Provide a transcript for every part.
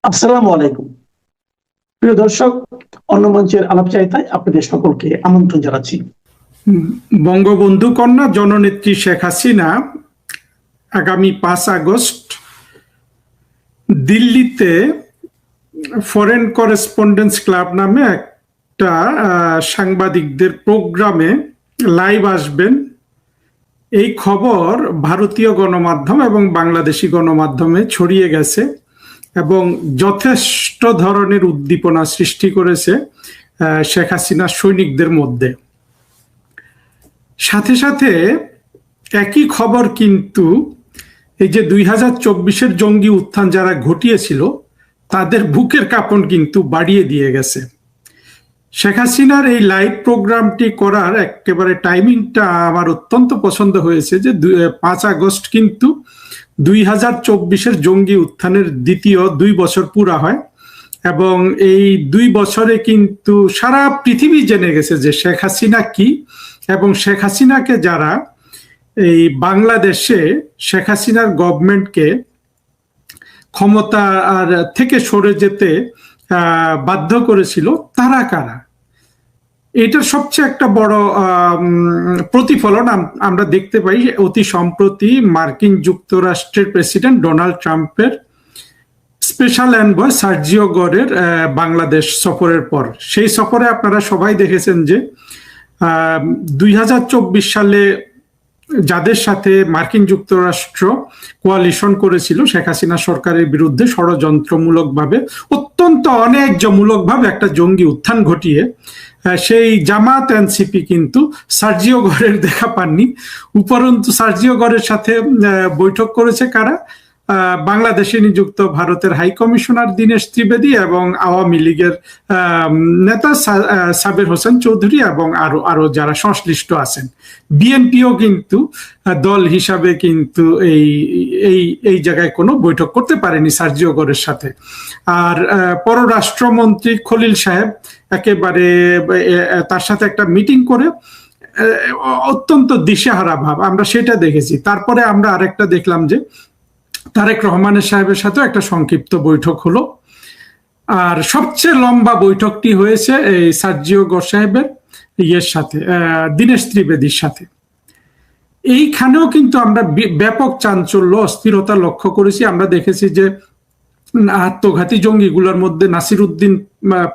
আসসালামু আলাইকুম। প্রিয় দর্শক, অন্য মঞ্চের আলাপচারিতায় আপনাদের সকলকে আমন্ত্রণ জানাচ্ছি। বঙ্গবন্ধু কন্যা জননেত্রী শেখ হাসিনা আগামী 5 আগস্ট দিল্লিতে ফরেন করেসপন্ডেন্স ক্লাব নামে একটা সাংবাদিকদের প্রোগ্রামে লাইভ আসবেন। এই খবর ভারতীয় গণমাধ্যম এবং বাংলাদেশি গণমাধ্যমে ছড়িয়ে গেছে এবং যথেষ্ট ধরনের উদ্দীপনা সৃষ্টি করেছে শেখ হাসিনার সৈনিকদের মধ্যে। সাথে সাথে একই খবর কিন্তু এই যে 2024-এর জঙ্গি উত্থান যারা ঘটিয়েছিল তাদের বুকের কাঁপন কিন্তু বাড়িয়ে দিয়ে গেছে। শেখ হাসিনার এই লাইভ প্রোগ্রামটি করার একেবারে টাইমিংটা আমার অত্যন্ত পছন্দ হয়েছে যে 5 আগস্ট কিন্তু 2024-এর জঙ্গি উত্থানের দ্বিতীয় 2 বছর পুরা হয় এবং এই 2 বছরে কিন্তু সারা পৃথিবী জেনে গেছে যে শেখ হাসিনা কি এবং শেখ হাসিনাকে যারা এই বাংলাদেশে শেখ হাসিনার গভর্নমেন্টকে ক্ষমতা থেকে সরে যেতে বাধ্য করেছিল তারা কারা। এটার সবচেয়ে একটা বড় প্রতিফলন আমরা দেখতে পাই অতি সম্প্রতি মার্কিন যুক্তরাষ্ট্রের প্রেসিডেন্ট ডোনাল্ড ট্রাম্পের স্পেশাল এনভয় সার্জিও গরের বাংলাদেশ সফরের পর। সেই সফরে আপনারা সবাই দেখেছেন যে 2024 সালে যাদের সাথে মার্কিন যুক্তরাষ্ট্র কোয়ালিশন করেছিল শেখ হাসিনা সরকারের বিরুদ্ধে ষড়যন্ত্রমূলকভাবে অত্যন্ত অন্যায্যমূলকভাবে একটা জঙ্গি উত্থান ঘটিয়ে সেই জামাত এনসিপি কিন্তু সার্জিও গরের দেখা পাননি। উপরন্তু সার্জিও গরের সাথে বৈঠক করেছে কারা? বাংলাদেশে নিযুক্ত ভারতের হাই কমিশনার দীনেশ ত্রিবেদী এবং আওয়ামী লীগের নেতা সাবের হোসেন চৌধুরী এবং আরো যারা সংশ্লিষ্ট আছেন। বিএনপিও কিন্তু দল হিসাবে কিন্তু এই জায়গায় কোনো বৈঠক করতে পারেনি সার্জিও গরের সাথে। আর পররাষ্ট্রমন্ত্রী খলিল সাহেব একেবারে তার সাথে একটা মিটিং করে অত্যন্ত দিশেহারা ভাব, আমরা সেটা দেখেছি। তারপরে আমরা আরেকটা দেখলাম যে তারেক রহমানের সাহেবের সাথে একটা সংক্ষিপ্ত বৈঠক হলো। আর সবচেয়ে লম্বা বৈঠকটি হয়েছে এই সার্জিও গর সাহেবের সাথে, দীনেশ ত্রিবেদীর সাথে। এইখানেও কিন্তু আমরা ব্যাপক চাঞ্চল্য অস্থিরতা লক্ষ্য করেছি। আমরা দেখেছি যে আত্মঘাতী জঙ্গিগুলোর মধ্যে নাসির উদ্দিন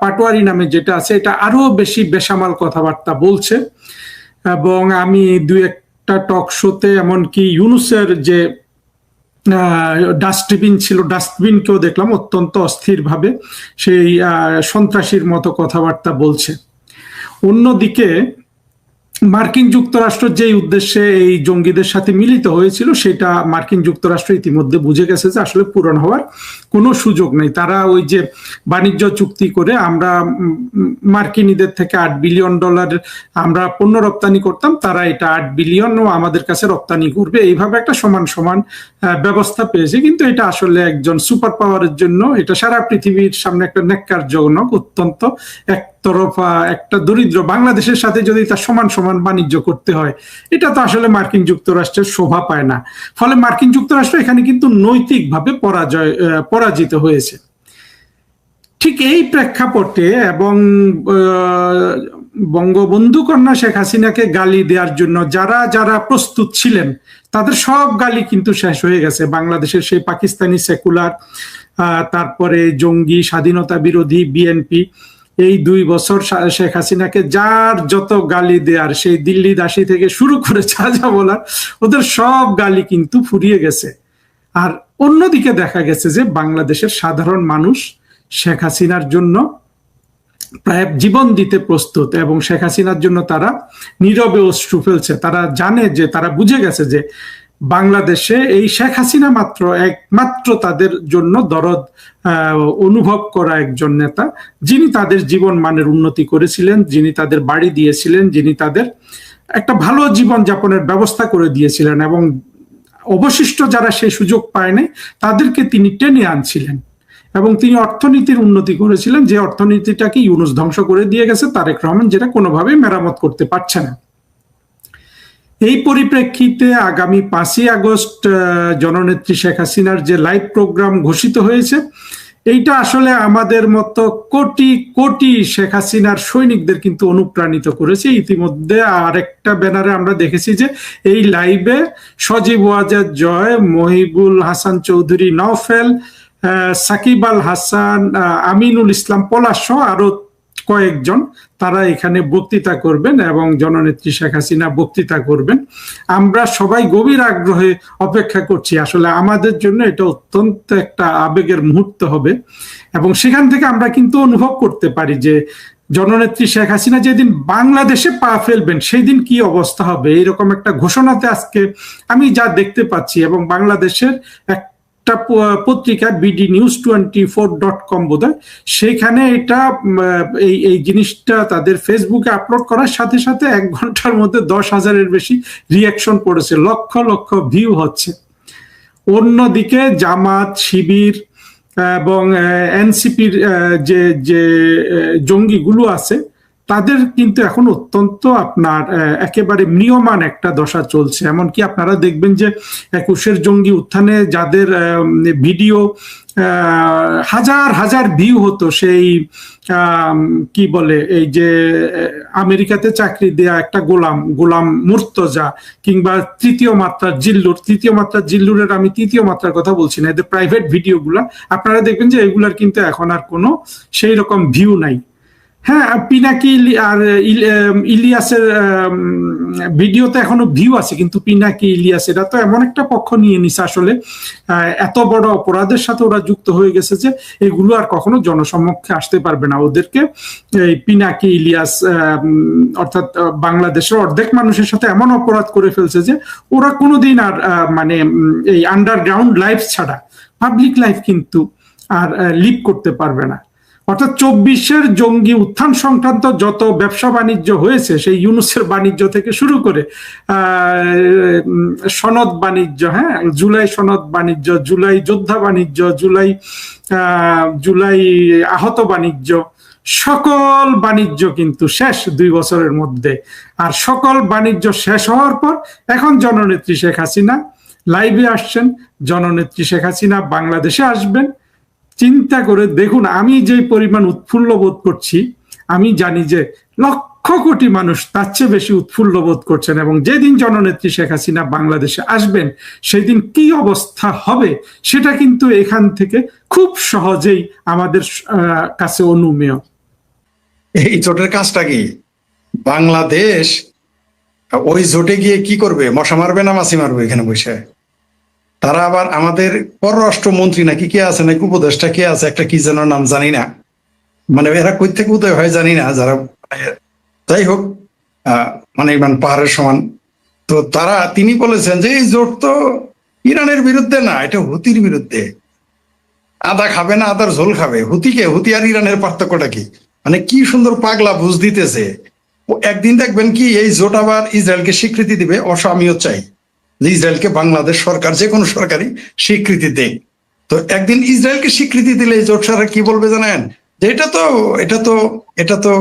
পাটোয়ারি নামে যেটা আছে এটা আরো বেশি বেসামাল কথাবার্তা বলছে এবং আমি দুই একটা টক শোতে এমনকি ইউনুসের যে ডাস্টবিন ছিল ডাস্টবিনকেও দেখলাম অত্যন্ত অস্থিরভাবে সেই সন্ত্রাসীর মতো কথাবার্তা বলছে। অন্যদিকে মার্কিন যুক্তরাষ্ট্র যেই উদ্দেশ্যে এই জঙ্গিদের সাথে মিলিত হয়েছিল সেটা মার্কিন যুক্তরাষ্ট্র ইতিমধ্যে বুঝে গেছে যে আসলে পূরণ হওয়ার কোনো সুযোগ নেই। তারা ওই যে বাণিজ্য চুক্তি করে আমরা মার্কিনীদের থেকে $8 বিলিয়ন আমরা পণ্য রপ্তানি করতাম, তারা এটা $8 বিলিয়নও আমাদের কাছে রপ্তানি করবে, এইভাবে একটা সমান সমান ব্যবস্থা পেয়েছে। কিন্তু এটা আসলে একজন সুপার পাওয়ারের জন্য এটা সারা পৃথিবীর সামনে একটা ন্যাক্কারজনক, অত্যন্ত একতরফা একটা দরিদ্র বাংলাদেশের সাথে যদি তার সমান সমান বাণিজ্য করতে হয়, এটা তো আসলে মার্কিন যুক্তরাষ্ট্রের শোভা পায় না। ফলে মার্কিন যুক্তরাষ্ট্র এখানে কিন্তু নৈতিকভাবে পরাজিত হয়েছে। ঠিক এই প্রেক্ষাপটে এবং বঙ্গবন্ধু কন্যা শেখ হাসিনাকে গালি দেওয়ার জন্য যারা যারা প্রস্তুত ছিলেন তাদের সব গালি কিন্তু শেষ হয়ে গেছে। বাংলাদেশের সেই পাকিস্তানি সেকুলার, তারপরে জঙ্গি, স্বাধীনতা বিরোধী বিএনপি, এই 2 বছর শেখ হাসিনাকে যার যত গালি দেয়ার, সেই দিল্লি দাসী থেকে শুরু করে যা যা বলার, ওদের সব গালি কিন্তু ফুরিয়ে গেছে। আর অন্যদিকে দেখা গেছে যে বাংলাদেশের সাধারণ মানুষ শেখ হাসিনার জন্য প্রায় জীবন দিতে প্রস্তুত এবং শেখ হাসিনার জন্য তারা নীরবে অশ্রু ফেলছে। তারা জানে যে, তারা বুঝে গেছে যে বাংলাদেশে এই শেখ হাসিনা একমাত্র তাদের জন্য দরদ অনুভব করা একজন নেতা, যিনি তাদের জীবন মানের উন্নতি করেছিলেন, যিনি তাদের বাড়ি দিয়েছিলেন, যিনি তাদের একটা ভালো জীবন যাপনের ব্যবস্থা করে দিয়েছিলেন এবং অবশিষ্ট যারা সেই সুযোগ পায়নি তাদেরকে তিনি টেনে আনছিলেন এবং তিনি অর্থনীতির উন্নতি করেছিলেন, যে অর্থনীতিটাকে ইউনুস ধ্বংস করে দিয়ে গেছে তারেক রহমান, যেটা কোনোভাবেই মেরামত করতে পারছে না। এই পরিপ্রেক্ষিতে আগামী 5 আগস্ট জননেত্রী শেখ হাসিনার যে লাইভ প্রোগ্রাম ঘোষিত হয়েছে, এইটা আসলে আমাদের মতো কোটি কোটি শেখ হাসিনার সৈনিকদের কিন্তু অনুপ্রাণিত করেছে। ইতিমধ্যে আরেকটা ব্যানারে আমরা দেখেছি যে এই লাইভে সজীব ওয়াজেদ জয়, মহিবুল হাসান চৌধুরী নওফেল, সাকিব আল হাসান, আমিনুল ইসলাম পলাশ সহ আরো কয়েকজন তারা এখানে বক্তৃতা করবেন এবং জননেত্রী শেখ হাসিনা বক্তৃতা করবেন। আমরা সবাই গভীর আগ্রহে অপেক্ষা করছি। আসলে আমাদের জন্য এটা অত্যন্ত একটা আবেগের মুহূর্ত হবে এবং সেখান থেকে আমরা কিন্তু অনুভব করতে পারি যে জননেত্রী শেখ হাসিনা যেদিন বাংলাদেশে পা ফেলবেন সেই দিন কি অবস্থা হবে। এইরকম একটা ঘোষণাতে আজকে আমি যা দেখতে পাচ্ছি, এবং বাংলাদেশের একটা পত্রিকা bdnews24.com বোধহয়, সেইখানে এটা এই জিনিসটা তাদের ফেসবুকে আপলোড করার সাথে সাথে 1 ঘন্টার মধ্যে 10,000-এর বেশি রিয়াকশন পড়েছে, লক্ষ লক্ষ ভিউ হচ্ছে। অন্যদিকে জামাত, শিবির এবং এনসিপির যে যে জঙ্গিগুলো আছে তাদের কিন্তু এখন অত্যন্ত আপনার একেবারে ম্রিয়মান একটা দশা চলছে। এমনকি আপনারা দেখবেন যে 21-এর জঙ্গি উত্থানে যাদের ভিডিও হাজার হাজার ভিউ হতো, সেই কি বলে এই যে আমেরিকাতে চাকরি দেয়া একটা গোলাম মুর্তজা, কিংবা তৃতীয় মাত্রার জিল্লুরের আমি তৃতীয় মাত্রার কথা বলছি না, এদের প্রাইভেট ভিডিওগুলা আপনারা দেখবেন যে এগুলার কিন্তু এখন আর কোনো সেই রকম ভিউ নাই। হ্যাঁ, পিনাকি আর ইলিয়াসের ভিডিওতে এখনো ভিউ আছে, কিন্তু পিনাকি ইলিয়াস এরা তো এমন একটা পক্ষ নিয়ে নিছে আসলে, এত বড় অপরাধের সাথে ওরা যুক্ত হয়ে গেছে যে এগুলো আর কখনো জনসম্মুখে আসতে পারবে না। ওদেরকে এই পিনাকি ইলিয়াস অর্থাৎ বাংলাদেশের অর্ধেক মানুষের সাথে এমন অপরাধ করে ফেলছে যে ওরা কোনোদিন আর মানে এই আন্ডারগ্রাউন্ড লাইফ ছাড়া পাবলিক লাইফ কিন্তু আর লিড করতে পারবে না। অর্থাৎ 24-এর জঙ্গি উত্থান সংক্রান্ত যত ব্যবসা বাণিজ্য হয়েছে, সেই ইউনূসের বাণিজ্য থেকে শুরু করে সনদ বাণিজ্য, হ্যাঁ, জুলাই সনদ বাণিজ্য, জুলাই যোদ্ধা বাণিজ্য, জুলাই আহত বাণিজ্য, সকল বাণিজ্য কিন্তু শেষ 2 বছরের মধ্যে। আর সকল বাণিজ্য শেষ হওয়ার পর এখন জননেত্রী শেখ হাসিনা লাইভে আসছেন, জননেত্রী শেখ হাসিনা বাংলাদেশে আসবেন। চিন্তা করে দেখুন, আমি যে পরিমাণ উৎফুল্ল বোধ করছি, আমি জানি যে লক্ষ কোটি মানুষ তার চেয়ে বেশি উৎফুল্ল বোধ করছেন। এবং যেদিন জননেত্রী শেখ হাসিনা বাংলাদেশে আসবেন সেই দিন কি অবস্থা হবে সেটা কিন্তু এখান থেকে খুব সহজেই আমাদের কাছে অনুমেয়। এই জোটের কাজটা কি? বাংলাদেশ ওই জোটে গিয়ে কি করবে? মশা মারবে না মাছি মারবে এখানে বসে? তারা আবার আমাদের পররাষ্ট্রমন্ত্রী নাকি কে আছে, নাকি উপদেষ্টা কে আছে, একটা কি যেন নাম জানি না, মানে এরা কই থেকে উদয় হয় জানি না, যারা যাই হোক মানে পাহাড়ের সমান। তো তিনি বলেছেন যে এই জোট তো ইরানের বিরুদ্ধে না, এটা হুতির বিরুদ্ধে। আদা খাবে না আদার ঝোল খাবে। হুতি আর ইরানের পার্থক্যটা কি? মানে কি সুন্দর পাগলা বুঝ দিতেছে। একদিন দেখবেন কি এই জোট আবার ইসরায়েলকে স্বীকৃতি দিবে। অবশ্য আমিও চাই যে ইসরায়েলকে বাংলাদেশ সরকার, যে কোনো সরকারই স্বীকৃতি দেয়। তো একদিন ইসরায়েলকে স্বীকৃতি দিলে জোট সারা কি বলবে জানেন? যে এটা তো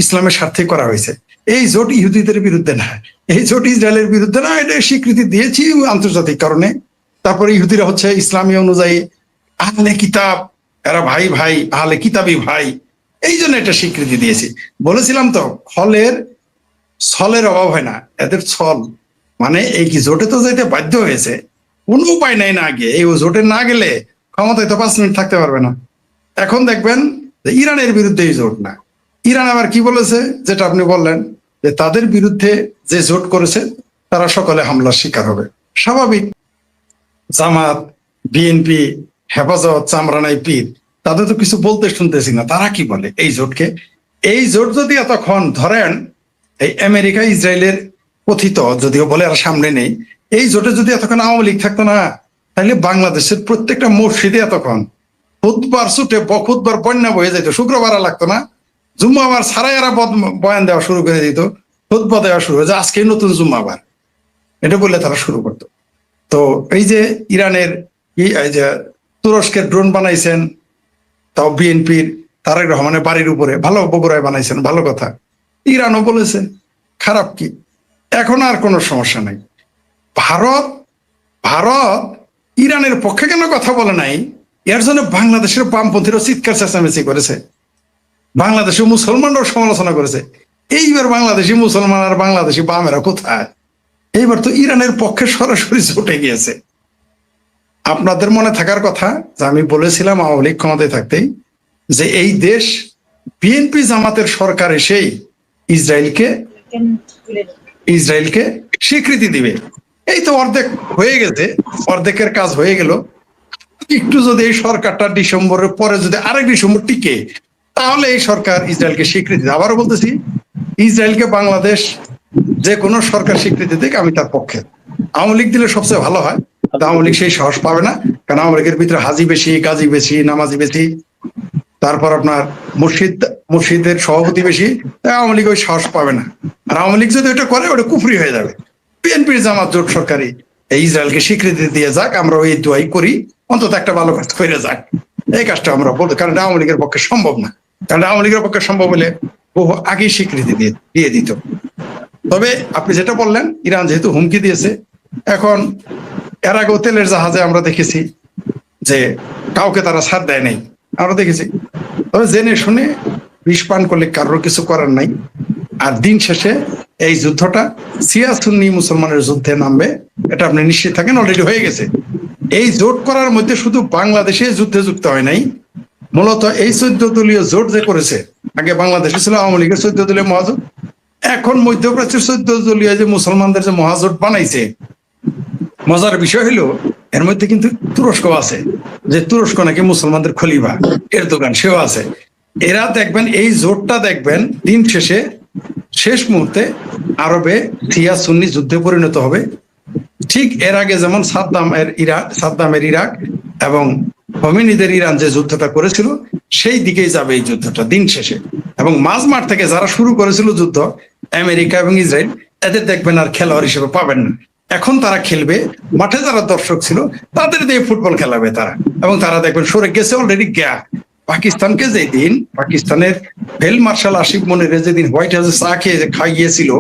ইসলামের স্বার্থে করা হয়েছে। এই জোট ইহুদিদের বিরুদ্ধে না, এই জোট ইসরায়েলের বিরুদ্ধে না, এটা স্বীকৃতি দিয়েছি আন্তর্জাতিক কারণে। তারপরে ইহুদিরা হচ্ছে ইসলামী অনুযায়ী আহলে কিতাব, এরা ভাই ভাই, আহলে কিতাবি ভাই, এই জন্য এটা স্বীকৃতি দিয়েছি। বলেছিলাম তো ছলের অভাব হয় না, এদের ছল। মানে এই কি জোটে তো যেতে বাধ্য হয়েছে, কোনো উপায় নাই না গিয়ে। এই জোটে না গেলে ক্ষমতায় তো 5 মিনিট থাকতে পারবে না। এখন দেখবেন যে ইরানের বিরুদ্ধে এই জোট না, ইরান আবার কি বলেছে, যেটা আপনি বললেন যে তাদের বিরুদ্ধে যে জোট করেছে তারা সকলে হামলার শিকার হবে। স্বাভাবিক। জামাত, বিএনপি, হেফাজত, চামরানাই পীর, তাদের তো কিছু বলতে শুনতেছি না। তারা কি বলে এই জোটকে? এই জোট যদি এতক্ষণ ধরেন এই আমেরিকা ইসরায়েলের কথিত, যদিও বলে আর সামনে নেই, এই জোটে যদি এতক্ষণ আওয়ামী লীগ থাকতো না, তাহলে বাংলাদেশের প্রত্যেকটা মসজিদে এতক্ষণ খুতবার ছুটে খুতবার বন্যা বয়ে যেত। শুক্রবার লাগতো না, জুম্মাবার ছাড়াই এরা বয়ান দেওয়া শুরু করে দিত, খুতবা দেওয়া শুরু হয়ে, আজকে নতুন জুম্মাবার, এটা বললে তারা শুরু করতো। তো এই যে ইরানের এই যে তুরস্কের ড্রোন বানাইছেন, তাও বিএনপির তারেক রহমানের বাড়ির উপরে, ভালো বগুড়ায় বানাইছেন, ভালো কথা। ইরানও বলেছে, খারাপ কি? এখন আর কোনো সমস্যা নাই। ভারত ইরানের পক্ষে কেন কথা বলে নাই? এর জন্য বাংলাদেশের বামপন্থীরা চিৎকার চেঁচামেচি করেছে, বাংলাদেশের মুসলমানরাও সমালোচনা করেছে। এইবার বাংলাদেশি মুসলমান আর বাংলাদেশি বামেরা কোথায়? এইবার তো ইরানের পক্ষে সরাসরি ছুটে গিয়েছে। আপনাদের মনে থাকার কথা যে আমি বলেছিলাম আওয়ামী লীগ ক্ষমতায় থাকতেই যে এই দেশ বিএনপি জামাতের সরকার এসেই ইসরায়েলকে স্বীকৃতি দিবে। এই তো অর্ধেক হয়ে গেছে, অর্ধেকের কাজ হয়ে গেল। একটু যদি এই সরকারটা ডিসেম্বরের পরে যদি আরেক ডিসেম্বর টিকে, তাহলে এই সরকার ইসরায়েলকে স্বীকৃতি দেবে। আবারও বলতেছি, ইসরায়েলকে বাংলাদেশ যে কোনো সরকার স্বীকৃতি দিক, আমি তার পক্ষে। আওয়ামী লীগ দিলে সবচেয়ে ভালো হয়, আওয়ামী লীগ সেই সাহস পাবে না, কারণ আওয়ামী লীগের ভিতরে হাজি বেশি, গাজী বেশি, নামাজি বেশি, তারপর আপনার মুর্শিদের সভাপতি বেশি, তাই আওয়ামী লীগ ওই সাহস পাবে না। আর আওয়ামী লীগ যদি ওটা করে, ওটা কুফরি হয়ে যাবে। বিএনপির জামাত জোট সরকারি এই ইসরায়েলকে স্বীকৃতি দিয়ে যাক, আমরা ওই দোয়াই করি, অন্তত একটা ভালো কাজ করে যাক, এই কাজটা আমরা বলবো। কারণ আওয়ামী লীগের পক্ষে সম্ভব না, কারণ আওয়ামী লীগের পক্ষে সম্ভব হলে বহু আগেই স্বীকৃতি দিয়ে দিত। তবে আপনি যেটা বললেন, ইরান যেহেতু হুমকি দিয়েছে, এখন এর আগেও তেলের জাহাজে আমরা দেখেছি যে কাউকে তারা ছাড় দেয় নাই, আমরা দেখেছি। তবে জেনে শুনে বিষ পান করলে কারোর কিছু করার নাই। আর দিন শেষে এই যুদ্ধটা শিয়া সুন্নি মুসলমানের যুদ্ধে নামবে, এটা আপনি নিশ্চিত থাকেন, অলরেডি হয়ে গেছে। এই জোট করার মধ্যে শুধু বাংলাদেশে যুদ্ধে যুক্ত হয় নাই, মূলত এই 14 দলীয় জোট যে করেছে, আগে বাংলাদেশে ছিল আওয়ামী লীগের 14 দলীয় মহাজোট, এখন মধ্যপ্রাচ্যের 14 দলীয় যে মুসলমানদের যে মহাজোট বানাইছে, মজার বিষয় হলো এর মধ্যে কিন্তু তুরস্ক আছে, যে তুরস্ক নাকি মুসলমানদের খলিফা, এর দোকান সেও আছে। এরা দেখবেন এই জোটটা দেখবেন দিন শেষে শেষ মুহূর্তে আরবে শিয়া সুন্নি যুদ্ধে পরিণত হবে। ঠিক এর আগে যেমন সাদ্দামের ইরাক এবং খোমেনিদের ইরান যে যুদ্ধটা করেছিল, সেই দিকেই যাবে এই যুদ্ধটা দিন শেষে। এবং মাঝমাঠ থেকে যারা শুরু করেছিল যুদ্ধ, আমেরিকা এবং ইসরায়েল, এদের দেখবেন আর খেলোয়াড় হিসেবে পাবেন না। এখন তারা খেলবে, মাঠে যারা দর্শক ছিল তাদের দিয়ে ফুটবল খেলাবে তারা, এবং তারা দেখবেন সরে গেছে অলরেডি। পাকিস্তানকে যেদিন পাকিস্তানের ফিল্ড মার্শাল আসিফ মনির যেদিন হোয়াইট হাউসে চা খেয়ে খাইয়েছিল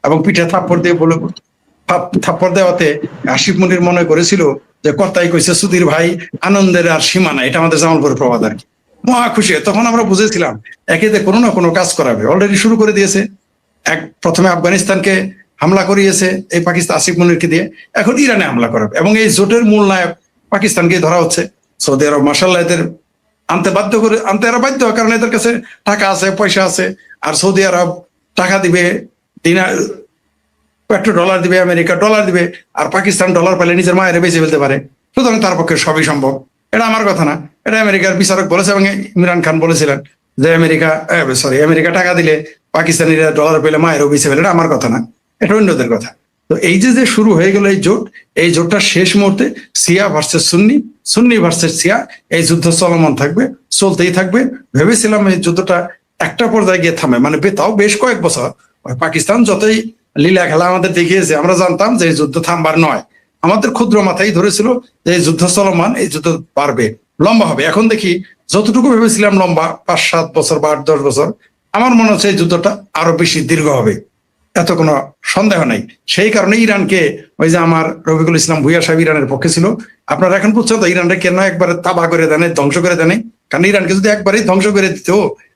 এবং পিঠে থাপ্পড় দেওয়াতে আসিফ মনির মনে করেছিল যে কর্তাই কইছে সুধীর ভাই, আনন্দের আর সীমা নাই, এটা আমাদের জামালপুরের প্রবাদ আর কি। মহা খুশি। তখন আমরা বুঝেছিলাম একেতে কোনো না কোনো কাজ করাবে, অলরেডি শুরু করে দিয়েছে। প্রথমে আফগানিস্তানকে হামলা করিয়েছে এই পাকিস্তান আসিফ মনিরকে দিয়ে, এখন ইরানে হামলা করাবে। এবং এই জোটের মূল নায়ক পাকিস্তানকে ধরা হচ্ছে। সৌদি আরব মাসাল্লাহ এদের আনতে এরা বাধ্য, কারণ এদের কাছে টাকা আছে, পয়সা আছে। আর সৌদি আরব টাকা দিবে, $1 দিবে, আমেরিকা $1 দিবে, আর পাকিস্তান ডলার পেলে নিজের মায়ের বেঁচে ফেলতে পারে। সুতরাং তার পক্ষে সবই সম্ভব। এটা আমার কথা না, এটা আমেরিকার বিচারক বলেছে। এবং ইমরান খান বলেছিলেন যে আমেরিকা টাকা দিলে পাকিস্তানিরা ডলার পেলে মায়েরও বেঁচে ফেলে। এটা আমার কথা না, এটা অন্যদের কথা। তো এই যে শুরু হয়ে গেল এই জোটটা শেষ মুহূর্তে শিয়া ভার্সেস সুন্নি, সুন্নি ভার্সেস শিয়া, এই যুদ্ধ চলমান থাকবে, চলতেই থাকবে। ভেবেছিলাম এই যুদ্ধটা একটা পর্যায়ে গিয়ে থামে, মানে তাও বেশ কয়েক বছর। পাকিস্তান যতই লীলা খেলা আমাদের দেখিয়েছে, আমরা জানতাম যে এই যুদ্ধ থামবার নয়। আমাদের ক্ষুদ্র মাথায় ধরেছিল যে এই যুদ্ধ চলমান, এই যুদ্ধ পারবে, লম্বা হবে। এখন দেখি যতটুকু ভেবেছিলাম লম্বা 5-7 বছর বা 8-10 বছর, আমার মনে হচ্ছে এই যুদ্ধটা আরো বেশি দীর্ঘ হবে, এত কোনো সন্দেহ নাই। সেই কারণে ইরানকে, ওই যে আমার রফিকুল ইসলাম ভুইয়া সাহেব ইরানের পক্ষে ছিল, আপনারা এখন বুঝছেন তো ইরানটা কেন একবারে তাবা করে দেন, ধ্বংস করে দেন। কারণ ইরানকে যদি একবারেই ধ্বংস করে দিত,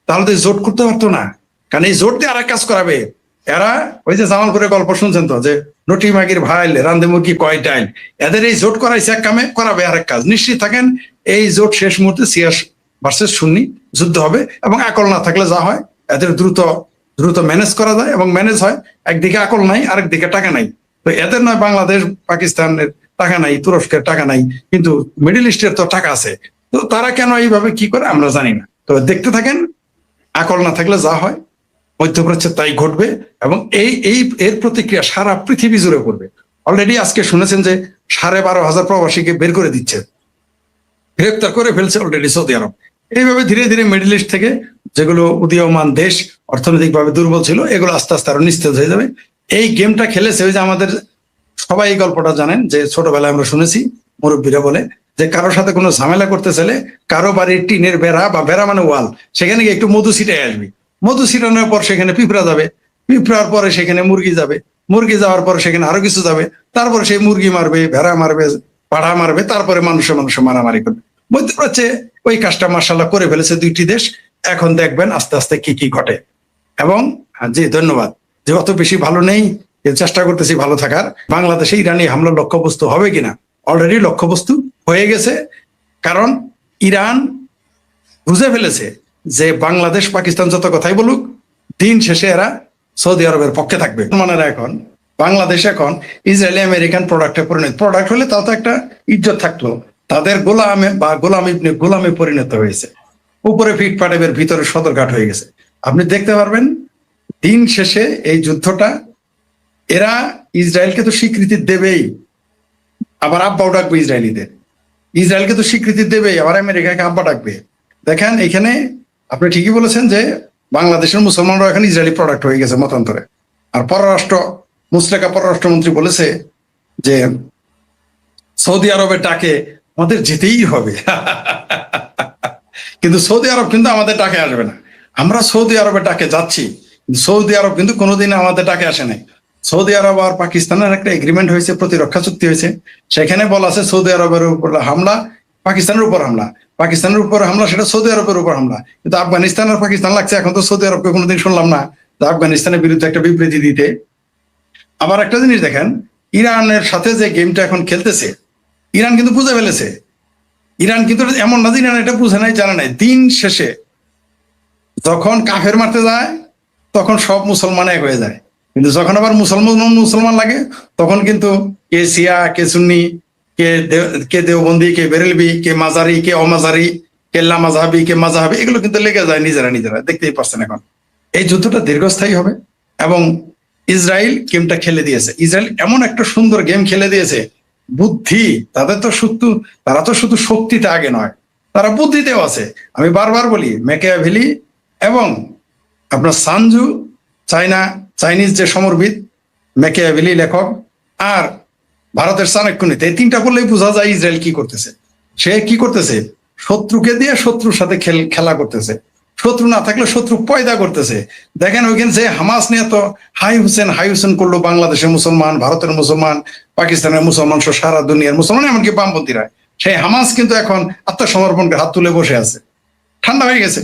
তাহলে তো জোট করতে পারতো না। কারণ এই জোট দিয়ে আর এক কাজ করাবে এরা। ওই যে জামালপুরের গল্প শুনছেন তো, যে নটি মাগির ভাইল রান্ধে মুরগি কয়টাইল, এদের এই জোট করাইছে এক কামে, করাবে আরেক কাজ। নিশ্চিত থাকেন এই জোট শেষ মুহূর্তে শিয়া ভার্সেস সুন্নি যুদ্ধ হবে। এবং আকল না থাকলে যা হয়, এদের দ্রুত ম্যানেজ করা যায়, এবং ম্যানেজ হয়। একদিকে আকল নাই, আরেক দিকে টাকা নাই। তো এদের নয় বাংলাদেশ পাকিস্তানের টাকা নাই, তুরস্কের টাকা নাই, কিন্তু মিডল ইস্টের তো টাকা আছে। তো তারা কেন এইভাবে কি করে আমরা জানি না। তো দেখতে থাকেন, আকল না থাকলে যা হয় মধ্যপ্রাচ্যে তাই ঘটবে। এবং এর প্রতিক্রিয়া সারা পৃথিবী জুড়ে করবে। অলরেডি আজকে শুনেছেন যে 12,500 প্রবাসীকে বের করে দিচ্ছে, গ্রেপ্তার করে ফেলছে অলরেডি সৌদি আরব। এইভাবে ধীরে ধীরে মিডল ইস্ট থেকে যেগুলো উদীয়মান দেশ, অর্থনৈতিকভাবে দুর্বল ছিল, এগুলো আস্তে আস্তে আরো নিস্তেজ হয়ে যাবে। এই গেমটা খেলেছে ওই যে আমাদের সবাই এই গল্পটা জানেন, যে ছোটবেলায় আমরা শুনেছি মুরব্বীরা বলে, যে কারোর সাথে কোনো ঝামেলা করতে চাইলে কারো বাড়ির টিনের বেড়া বা বেড়া মানে ওয়াল, সেখানে গিয়ে একটু মধু ছিটাই আসবি। মধু ছিটানোর পর সেখানে পিঁপড়া যাবে, পিঁপড়ার পরে সেখানে মুরগি যাবে, মুরগি যাওয়ার পরে সেখানে আরো কিছু যাবে, তারপরে সেই মুরগি মারবে, ভেড়া মারবে, পাড়া মারবে, তারপরে মানুষে মারামারি করবে। মধ্যপ্রাচ্যে ওই কাজটা মার্শাল্লাহ করে ফেলেছে দুইটি দেশ। এখন দেখবেন আস্তে আস্তে কি কি ঘটে। এবং জি ধন্যবাদ, যে অত বেশি ভালো নেই, চেষ্টা করতেছি ভালো থাকার। বাংলাদেশে ইরানি হামলা লক্ষ্যবস্তু হবে কিনা, অলরেডি লক্ষ্যবস্তু হয়ে গেছে। কারণ ইরান বুঝে ফেলেছে যে বাংলাদেশ পাকিস্তান যত কথাই বলুক, দিন শেষে এরা সৌদি আরবের পক্ষে থাকবে। মুসলমানেরা এখন বাংলাদেশ এখন ইসরায়েলি আমেরিকান প্রোডাক্টে পরিণত, প্রোডাক্ট হলে তাও তো একটা ইজ্জত থাকলো, তাদের গোলামে বা গোলামে পরিণত হয়েছে। উপরে ফিট পাটেবের ভিতরে সদরঘাট হয়ে গেছে। আপনি দেখতে পারবেন দিন শেষে এই যুদ্ধটা এরা ইসরায়েলকে তো স্বীকৃতি দেবেই, আবার আব্বাও ডাকবে ইসরায়েলিদের। ইসরায়েলকে তো স্বীকৃতি দেবেই, আবার আমেরিকাকে আব্বা ডাকবে। দেখেন এখানে আপনি ঠিকই বলেছেন যে বাংলাদেশের মুসলমানরা এখন ইসরায়েলি প্রোডাক্ট হয়ে গেছে মতান্তরে। আর মুশতাকা পররাষ্ট্রমন্ত্রী বলেছে যে সৌদি আরবের ডাকে আমাদের যেতেই হবে। কিন্তু সৌদি আরব কিন্তু আমাদের ডাকে আসবে না। আমরা সৌদি আরবের ডাকে যাচ্ছি, সৌদি আরব কিন্তু কোনোদিন আমাদের ডাকে আসে নাই। সৌদি আরব আর পাকিস্তানের একটা এগ্রিমেন্ট হয়েছে, প্রতিরক্ষা চুক্তি হয়েছে। সেখানে বলা আছে সৌদি আরবের উপর হামলা পাকিস্তানের উপর হামলা, পাকিস্তানের উপর হামলা সেটা সৌদি আরবের উপর হামলা। কিন্তু আফগানিস্তান আর পাকিস্তান লাগছে, এখন তো সৌদি আরবকে কোনোদিন শুনলাম না আফগানিস্তানের বিরুদ্ধে একটা বিবৃতি দিতে। আবার একটা জিনিস দেখেন, ইরানের সাথে যে গেমটা এখন খেলতেছে, ইরান কিন্তু বুঝে ফেলেছে। ইরান কিন্তু এমন না যে ইরান এটা বুঝে নাই, জানে নাই। দিন শেষে যখন কাফের মারতে যায় তখন সব মুসলমান এক হয়ে যায়, কিন্তু যখন আবার মুসলমান লাগে তখন কিন্তু কে শিয়া, কে সুন্নি, কে দেওবন্দি, কে বেরেলবি, কে মাজারি, কে অমাজারি, কে লামাজাহাবি, কে মাজাহাবি, এগুলো কিন্তু লেগে যায় নিজেরা। দেখতেই পাচ্ছেন এখন এই যুদ্ধটা দীর্ঘস্থায়ী হবে। এবং ইসরায়েল গেমটা খেলে দিয়েছে। ইসরায়েল এমন একটা সুন্দর গেম খেলে দিয়েছে, বুদ্ধি তারা তো শুধু শক্তিতে আগে নয়, তারা বুদ্ধিতেও আছে। আমি বারবার বলি ম্যাকিয়াভেলি এবং আপনার সানজু, চাইনিজ যে সমরবিদ, ম্যাকিয়াভেলি লেখক, আর ভারতের চাণক্যনীতি, এই তিনটা বললেই বোঝা যায় ইসরায়েল কি করতেছে। সে কি করতেছে, শত্রুকে দিয়ে শত্রুর সাথে খেলা করতেছে, শত্রু না থাকলে শত্রু পয়দা করতেছে। দেখেন ওইখানে যে হামাস নিয়ে তো হাই হুসেন করলো, বাংলাদেশের মুসলমান, ভারতের মুসলমান, পাকিস্তানের মুসলমান, সারা দুনিয়ার মুসলমান, এমনকি বামপন্থীরা। সেই হামাস কিন্তু এখন আত্মসমর্পণ করে হাত তুলে বসে আছে, ঠান্ডা হয়ে গেছে।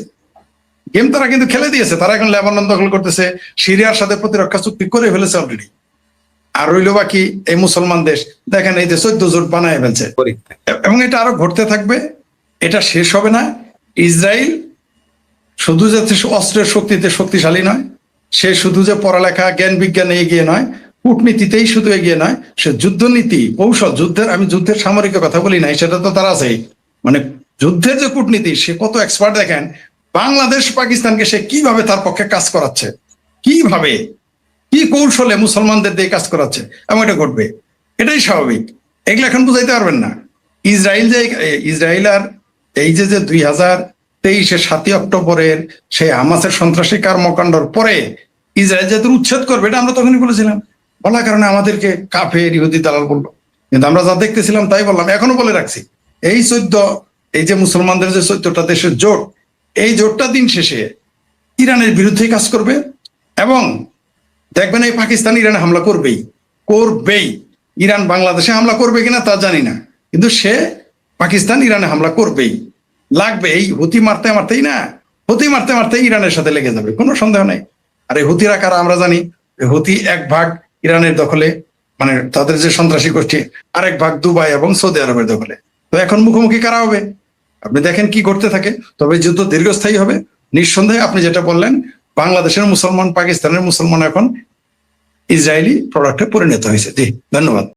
গেম তারা কিন্তু খেলে দিয়েছে। তারা এখন লেবানন দখল করতেছে, সিরিয়ার সাথে প্রতিরক্ষা চুক্তি করে ফেলেছে অলরেডি। আর রইল বাকি এই মুসলমান দেশ, দেখেন এই যে 14 জোট বানায় ফেলছে। এবং এটা আরো ঘটতে থাকবে, এটা শেষ হবে না। ইসরায়েল শুধু যে অস্ত্রের শক্তিতে শক্তিশালী নয়, সে শুধু যে পড়ালেখা জ্ঞান বিজ্ঞানে এগিয়ে নয়, কূটনীতিতেই শুধু এগিয়ে নয়, সে যুদ্ধনীতি কৌশল, আমি যুদ্ধের সামরিক কথা বলি নাই, সেটা তো তারা আছেই। মানে যুদ্ধের যে কূটনীতি, সে কত এক্সপার্ট। দেখেন বাংলাদেশ পাকিস্তানকে সে কিভাবে তার পক্ষে কাজ করাচ্ছে, কিভাবে কি কৌশলে মুসলমানদের দিয়ে কাজ করাচ্ছে, এবং এটা ঘটবে, এটাই স্বাভাবিক। এগুলো এখন বুঝাইতে পারবেন না। ইসরায়েল আর এই যে 2023-এর 7 অক্টোবরের সেই হামাসের সন্ত্রাসী কর্মকাণ্ডর পরে ইসরায়েল যাদের উচ্ছেদ করবে, এটা আমরা তখনই বলেছিলাম। বলার কারণে আমাদেরকে কাফের ইহুদি দালাল বললো, কিন্তু আমরা যা দেখতেছিলাম তাই বললাম, এখনো বলে রাখছি। এই যে মুসলমানদের যে 14টা দেশের জোট, এই জোটটা দিন শেষে ইরানের বিরুদ্ধে কাজ করবে। এবং দেখবেন এই পাকিস্তান ইরানে হামলা করবেই। ইরান বাংলাদেশে হামলা করবে কিনা তা জানি না, কিন্তু সে পাকিস্তান ইরানে হামলা করবেই, লাগবে। এই হুতি মারতে মারতেই ইরানের সাথে লেগে যাবে, কোনো সন্দেহ নাই। আর এই হুতিরা কারা আমরা জানি। হুতি এক ভাগ ইরানের দখলে, মানে তাদের যে সন্ত্রাসী গোষ্ঠী, আরেক ভাগ দুবাই এবং সৌদি আরবের দখলে। তো এখন মুখোমুখি কারা হবে, আপনি দেখেন কি করতে থাকে। তবে যুদ্ধ দীর্ঘস্থায়ী হবে নিঃসন্দেহে। আপনি যেটা বললেন, বাংলাদেশের মুসলমান, পাকিস্তানের মুসলমান এখন ইসরায়েলি প্রোডাক্টে পরিণত হয়েছে। জি ধন্যবাদ।